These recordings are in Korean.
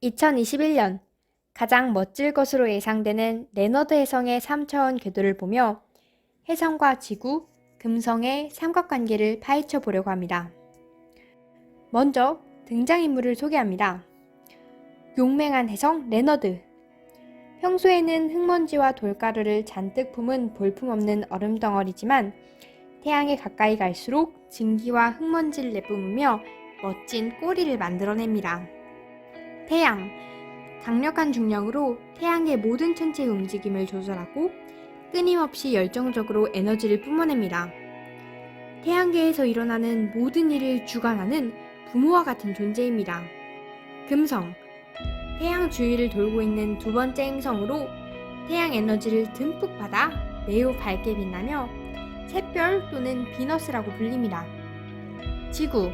2021년 가장 멋질 것으로 예상되는 레너드 해성의 3차원 궤도를 보며 해성과 지구, 금성의 삼각관계를 파헤쳐 보려고 합니다. 먼저 등장인물을 소개합니다. 용맹한 해성 레너드. 평소에는 흙먼지와 돌가루를 잔뜩 품은 볼품없는 얼음덩어리지만 태양에 가까이 갈수록 증기와 흙먼지를 내뿜으며 멋진 꼬리를 만들어냅니다. 태양. 강력한 중력으로 태양의 모든 천체의 움직임을 조절하고 끊임없이 열정적으로 에너지를 뿜어냅니다. 태양계에서 일어나는 모든 일을 주관하는 부모와 같은 존재입니다. 금성. 태양 주위를 돌고 있는 두 번째 행성으로 태양 에너지를 듬뿍 받아 매우 밝게 빛나며 샛별 또는 비너스라고 불립니다. 지구.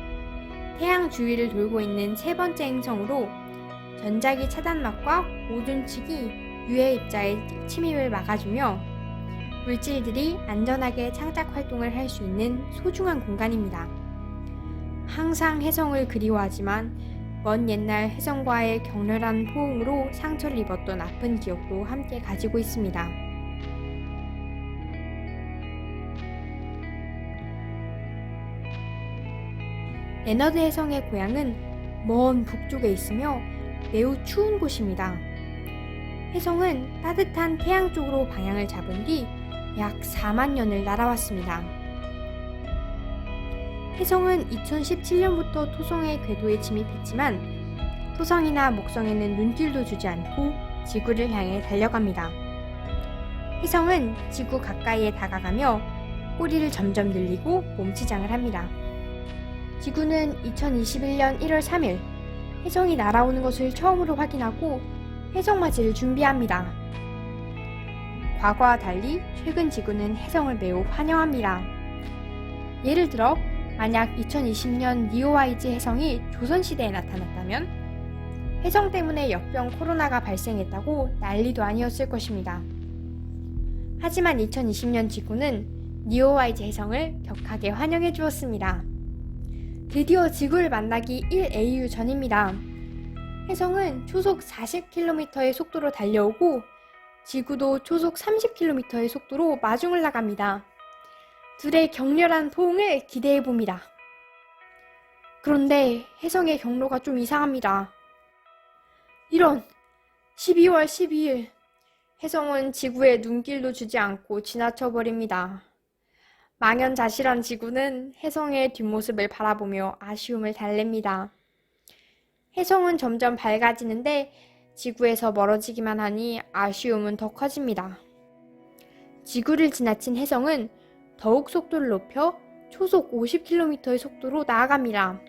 태양 주위를 돌고 있는 세 번째 행성으로 전자기 차단막과 오존층이 유해 입자의 침입을 막아주며 물질들이 안전하게 창작 활동을 할 수 있는 소중한 공간입니다. 항상 해성을 그리워하지만 먼 옛날 해성과의 격렬한 포옹으로 상처를 입었던 아픈 기억도 함께 가지고 있습니다. 레너드 해성의 고향은 먼 북쪽에 있으며 매우 추운 곳입니다. 해성은 따뜻한 태양 쪽으로 방향을 잡은 뒤 약 4만 년을 날아왔습니다. 해성은 2017년부터 토성의 궤도에 침입했지만 토성이나 목성에는 눈길도 주지 않고 지구를 향해 달려갑니다. 해성은 지구 가까이에 다가가며 꼬리를 점점 늘리고 몸치장을 합니다. 지구는 2021년 1월 3일 해성이 날아오는 것을 처음으로 확인하고 해성맞이를 준비합니다. 과거와 달리 최근 지구는 해성을 매우 환영합니다. 예를 들어 만약 2020년 니오와이즈 해성이 조선시대에 나타났다면 해성 때문에 역병 코로나가 발생했다고 난리도 아니었을 것입니다. 하지만 2020년 지구는 니오와이즈 해성을 격하게 환영해 주었습니다. 드디어 지구를 만나기 1AU 전입니다. 해성은 초속 40km의 속도로 달려오고 지구도 초속 30km의 속도로 마중을 나갑니다. 둘의 격렬한 포옹을 기대해봅니다. 그런데 해성의 경로가 좀 이상합니다. 이런 12월 12일 해성은 지구에 눈길도 주지 않고 지나쳐버립니다. 망연자실한 지구는 해성의 뒷모습을 바라보며 아쉬움을 달랩니다. 해성은 점점 밝아지는데 지구에서 멀어지기만 하니 아쉬움은 더 커집니다. 지구를 지나친 해성은 더욱 속도를 높여 초속 50km의 속도로 나아갑니다.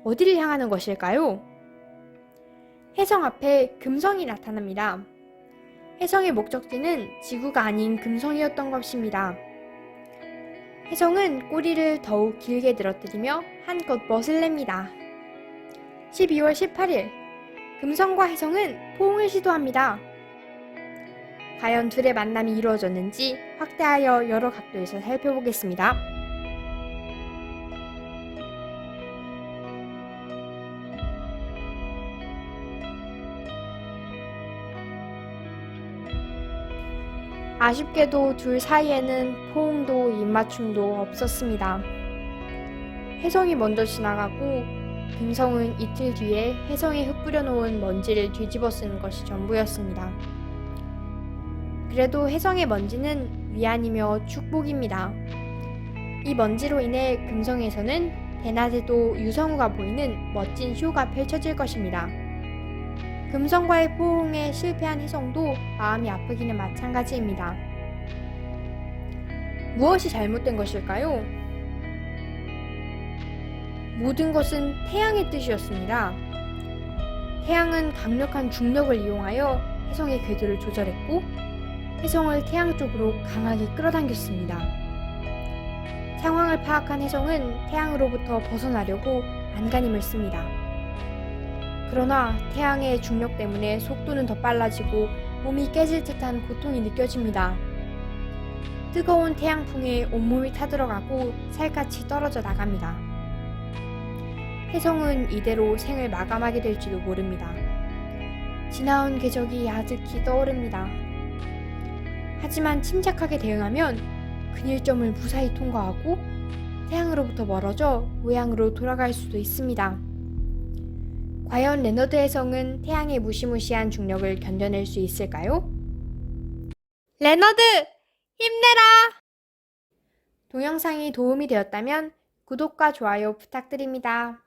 어디를 향하는 것일까요? 해성 앞에 금성이 나타납니다. 해성의 목적지는 지구가 아닌 금성이었던 것입니다. 해성은 꼬리를 더욱 길게 늘어뜨리며 한껏 멋을 냅니다. 12월 18일 금성과 해성은 포옹을 시도합니다. 과연 둘의 만남이 이루어졌는지 확대하여 여러 각도에서 살펴보겠습니다. 아쉽게도 둘 사이에는 포옹도 입맞춤도 없었습니다. 해성이 먼저 지나가고 금성은 이틀 뒤에 해성에 흩뿌려 놓은 먼지를 뒤집어 쓰는 것이 전부였습니다. 그래도 해성의 먼지는 위안이며 축복입니다. 이 먼지로 인해 금성에서는 대낮에도 유성우가 보이는 멋진 쇼가 펼쳐질 것입니다. 금성과의 포옹에 실패한 해성도 마음이 아프기는 마찬가지입니다. 무엇이 잘못된 것일까요? 모든 것은 태양의 뜻이었습니다. 태양은 강력한 중력을 이용하여 해성의 궤도를 조절했고 해성을 태양 쪽으로 강하게 끌어당겼습니다. 상황을 파악한 해성은 태양으로부터 벗어나려고 안간힘을 씁니다. 그러나 태양의 중력 때문에 속도는 더 빨라지고 몸이 깨질 듯한 고통이 느껴집니다. 뜨거운 태양풍에 온몸이 타들어가고 살갗이 떨어져 나갑니다. 해성은 이대로 생을 마감하게 될지도 모릅니다. 지나온 궤적이 아득히 떠오릅니다. 하지만 침착하게 대응하면 근일점을 무사히 통과하고 태양으로부터 멀어져 고향으로 돌아갈 수도 있습니다. 과연 레너드의 성은 태양의 무시무시한 중력을 견뎌낼 수 있을까요? 레너드! 힘내라! 동영상이 도움이 되었다면 구독과 좋아요 부탁드립니다.